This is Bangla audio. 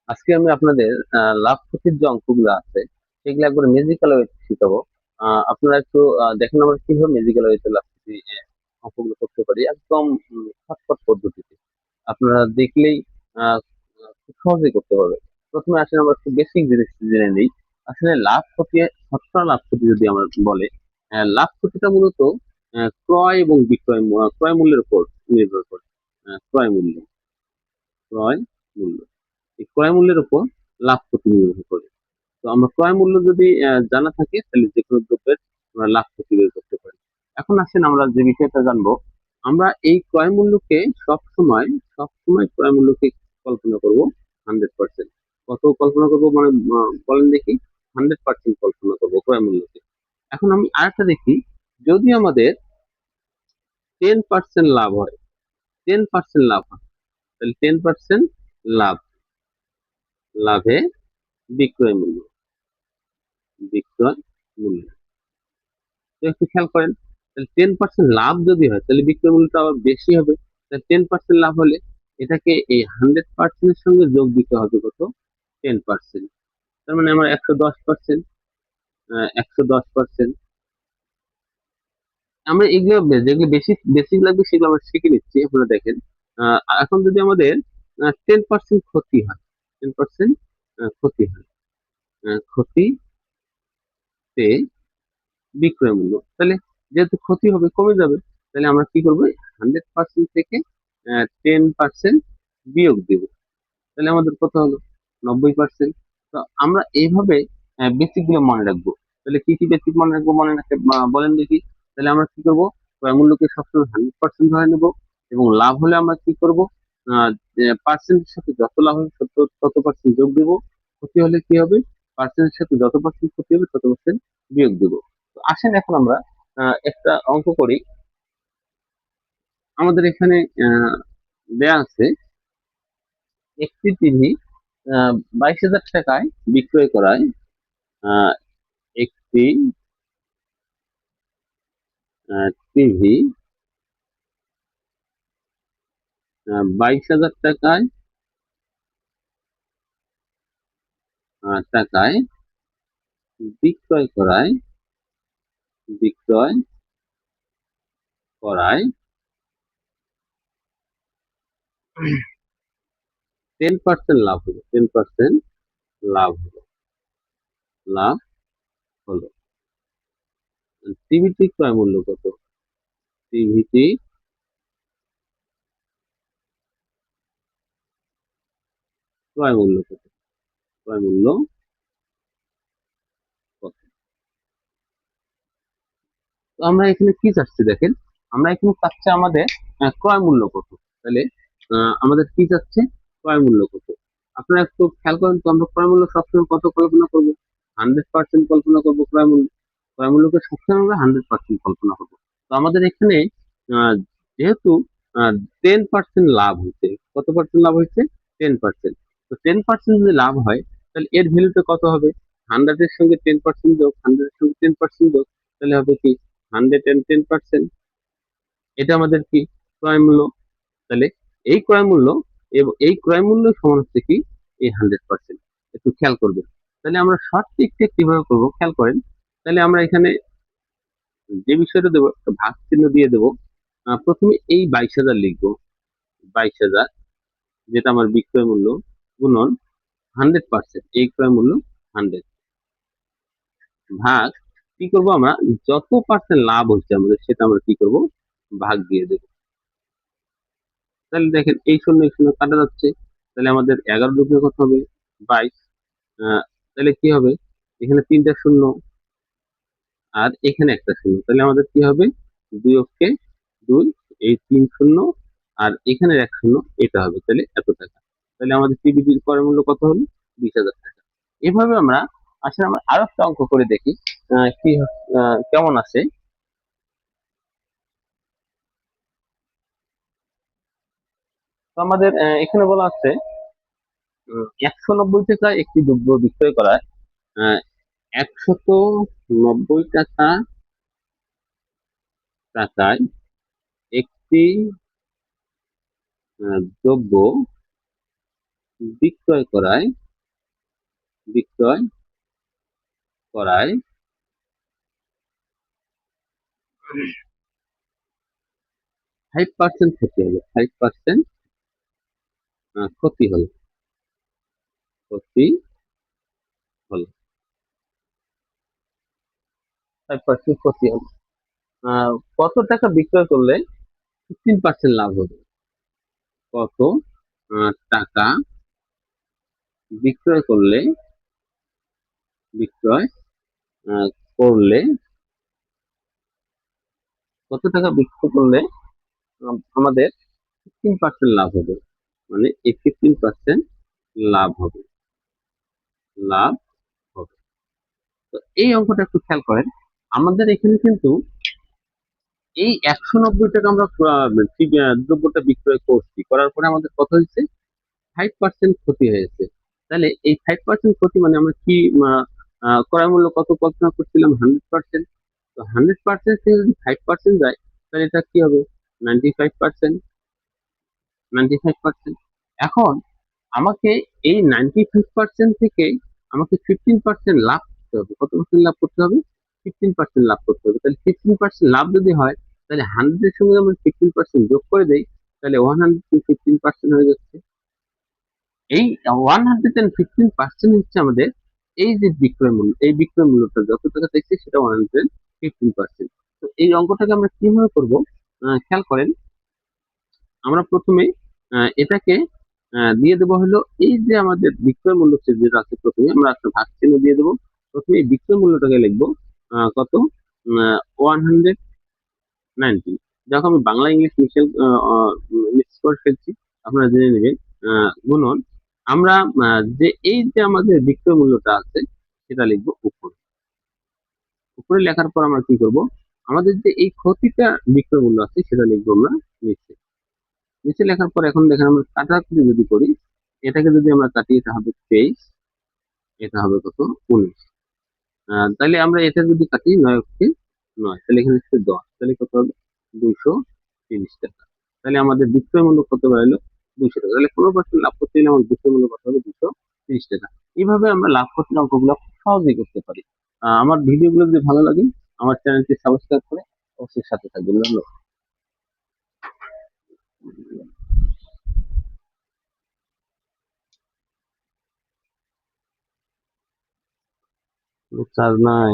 আজকে আমি আপনাদের লাভ ক্ষতির যে অঙ্কগুলো আছে সেগুলো একবার ম্যাজিক্যাল ওয়েতে শিখাবো। আপনারা একটু দেখেন আমরা কিভাবে ম্যাজিক্যাল ওয়েতে লাভ ক্ষতি অঙ্কগুলো করতে পারি, একদম শর্টকাট পদ্ধতিতে। আপনারা দেখলেই আহ, খুব সহজেই করতে পারবে। প্রথমে আসলে আমরা একটু বেসিক জিনিস জেনে নিই। আসলে লাভ ক্ষতি, শতকরা লাভ ক্ষতি যদি আমরা বলে, লাভ ক্ষতিটা মূলত ক্রয় এবং বিক্রয় ক্রয় মূল্যের উপর নির্ভর করে। ক্রয় মূল্য এই ক্রয় মূল্যের উপর লাভ ক্ষতি নির্ভর করে। তো আমরা ক্রয় মূল্য যদি জানা থাকে তাহলে যে কোনো দ্রব্যের আমরা লাভ ক্ষতি বের করতে পারি। এখন আসেন আমরা যে বিষয়টা জানবো, আমরা এই ক্রয় মূল্যকে সবসময় সবসময় ক্রয় মূল্যকে কল্পনা করব 100%। কত কল্পনা করব মানে বলেন দেখি? 100% কল্পনা করবো ক্রয় মূল্যকে। এখন আমি আরেকটা দেখি, যদি আমাদের 10% লাভ হয়, 10% লাভ হয়, তাহলে 10% লাভ, লাভে বিক্রয় মূল্য, বিক্রয় মূল্য। তো একটু খেয়াল করেন, তাহলে 10% লাভ যদি হয় তাহলে বিক্রয় মূল্যটা আবার বেশি হবে। তাহলে 10% লাভ হলে এটাকে এই 100% এর সঙ্গে যোগ দিতে হবে কত? 10%। তার মানে আমার 110%, 110%। আমরা এগুলো যেগুলো বেশি বেসিক লাগবে সেগুলো আমরা শিখে নিচ্ছি। আপনারা দেখেন, এখন যদি আমাদের 10% ক্ষতি হয়, 10% ক্ষতি হয়, ক্ষতিতে বিক্রয় মূল্য, তাহলে যেহেতু ক্ষতি হবে কমে যাবে, তাহলে আমরা কি করবো? 100% থেকে 10% বিয়োগ দিব, তাহলে আমাদের কত হলো? 90%। তো আমরা এইভাবে বেসিক গুলো মনে রাখবো। তাহলে কি কি বেসিক মনে রাখবো, মনে রাখতে বলেন দেখি? তাহলে আমরা কি করবো? ক্রয় মূল্যকে সবসময় 100% ধরে নেবো, এবং লাভ হলে আমরা কি করবো? পার্সেন্টের সাথে যত লাভ হবে তত পার্সেন্ট যোগ দেবো। ক্ষতি হলে কি হবে? পার্সেন্টের সাথে যত পার্সেন্ট ক্ষতি হবে তত পার্সেন্ট বিয়োগ দেবো। তো আসেন এখন আমরা একটা অঙ্ক করি। আমাদের এখানে আহ, দেয়া আছে একটি টিভি 22,000 টাকায় বিক্রয় করায়, আহ, একটি টিভি 22,000 টাকায় বিক্রয় করায়, বিক্রয় করায় 10% লাভ হলো, 10% লাভ হলো, লাভ হলো। টিভিটি ক্রয় মূল্য কত? টিভিটি ক্রয় মূল্য কত? ক্রয় মূল্য কত? তো আমরা এখানে কি চাচ্ছি দেখেন, আমরা এখানে চাচ্ছি আমাদের ক্রয় মূল্য কত। তাহলে আমাদের কি চাচ্ছে? ক্রয় মূল্য কত। আপনারা একটু খেয়াল করেন তো, আমরা ক্রয় মূল্য সবসময় কত কল্পনা করবো? 100% কল্পনা করবো ক্রয় মূল্য। ক্রয় মূল্যকে সবসময় আমরা 100% কল্পনা করবো। তো আমাদের এখানে আহ, যেহেতু 10% লাভ হয়েছে, কত পার্সেন্ট লাভ হয়েছে? 10%। তো 10% যদি লাভ হয় তাহলে এর ভ্যালুটা কত হবে? 100 এর সঙ্গে 10% যোগ, 100 এর সঙ্গে 10% যোগ, তাহলে হবে কি? 110%। এটা আমাদের কি? ক্রয় মূল্য। তাহলে এই ক্রয় মূল্য এবং এই ক্রয় মূল্য সমান হচ্ছে কি? এই 100%। একটু খেয়াল করবেন। তাহলে আমরা শর্ট ট্রিকটা কিভাবে করবো খেয়াল করেন। তাহলে আমরা এখানে যে বিষয়টা দেবো একটা ভাগ চিহ্ন দিয়ে দেবো। প্রথমে এই 22,000 লিখবো, 22,000 যেটা আমার বিক্রয় মূল্য, গুণন 100%, এই ক্রয় মূল্য 100, ভাগ কি করবো আমরা? যত পার্সেন্ট লাভ হচ্ছে আমাদের সেটা আমরা কি করব? ভাগ দিয়ে দেবো। তাহলে দেখেন এই শূন্য এই শূন্য কাটা যাচ্ছে, তাহলে আমাদের 11 দুগুণে কত হবে? 22। তাহলে কি হবে? এখানে 3টা শূন্য আর এখানে একটা শূন্য, তাহলে আমাদের কি হবে? 2 অক্ষে 2, এই 3 শূন্য আর এখানে এক শূন্য, এটা হবে তাহলে এত টাকা। তাহলে আমাদের টিভিটির ক্রয় মূল্য কত হলো? 20,000 টাকা। এভাবে আমরা আসলে আমরা আরো একটা অঙ্ক করে দেখি কি কেমন আছে। তো আমাদের এখানে বলা আছে 190 টাকায় একটি দ্রব্য বিক্রয় করায়, 190 টাকায় একটি দ্রব্য বিক্রয় করায় বিক্রয় করায় 5% ক্ষতি হলো, 5% ক্ষতি হলো, ক্ষতি হলো, 5% ক্ষতি হলো। কত টাকা বিক্রয় করলে 15% লাভ হবে? কত টাকা বিক্রয় করলে বিক্রয় আহ, করলে কত টাকা বিক্রয় করলে আমাদের 15% লাভ হবে? মানে এই 15% লাভ হবে, লাভ হবে। তো এই অঙ্কটা একটু খেয়াল করেন। আমাদের এখানে কিন্তু এই 190 টাকা আমরা দ্রব্যটা বিক্রয় করছি, করার পরে আমাদের কত হয়েছে? 5% ক্ষতি হয়েছে। তাহলে এই 5% ক্ষতি মানে আমরা কি ক্রয় মূল্য কত কল্পনা করছিলাম? 100%। তো 100% থেকে যদি 5% যায়, তাহলে এটা কি হবে? 95%। 95%। এখন আমাকে এই 95% থেকে আমাকে 15% লাভ করতে হবে। কত পার্সেন্ট লাভ করতে হবে? 15% লাভ করতে হবে। তাহলে 15% লাভ যদি হয়, তাহলে 100 এর সঙ্গে আমরা 15% যোগ করে দেই, তাহলে 115% হয়ে যাচ্ছে। এই 115% হচ্ছে আমাদের এই যে বিক্রয় মূল্য, এই বিক্রয় মূল্যটা যত টাকা চাইছে সেটা 115%। তো এই অঙ্কটাকে আমরা কিভাবে করবো? খেয়াল করেন। আমরা প্রথমে এটাকে দিয়ে দেবো হলো এই যে আমাদের বিক্রয় মূল্য যেটা আছে, প্রথমে আমরা একটা ভাগ চিহ্ন দিয়ে দেবো। প্রথমে এই বিক্রয় মূল্যটাকে লিখবো কত? 190। দেখো আমি বাংলা ইংলিশ মিক্স করে ফেলছি, আপনারা জেনে নেবেন। গুণন আমরা যে এই যে আমাদের বিক্রয় মূল্যটা আছে সেটা লিখবো উপরে। উপরে লেখার পর আমরা কি করব? আমাদের যে এই ক্ষতিটা বিক্রয় মূল্য আছে সেটা লিখবো আমরা নিচে। নিচে লেখার পর এখন দেখেন আমরা কাটাকুটি যদি করি, এটাকে যদি আমরা কাটি, এটা হবে 23, এটা হবে কত? 19। তাহলে আমরা এটা যদি কাটি 9 তাহলে এখানে হচ্ছে 10, তাহলে কত হবে? 230 টাকা। তাহলে আমাদের বিক্রয় মূল্য কত বাড়লো? 200 টাকা। তাহলে 15% লাভ করতে গেলে আমাদের বিক্রয় মূল্য কত হবে? 230 টাকা। এইভাবে আমরা লাভ ক্ষতির অঙ্কগুলো খুব সহজেই করতে পারি। আমার ভিডিওগুলো যদি ভালো লাগে, আমার চ্যানেলটি সাবস্ক্রাইব করে অবশ্যই সাথে থাকবেন। ধন্যবাদ। চার্জ নাই।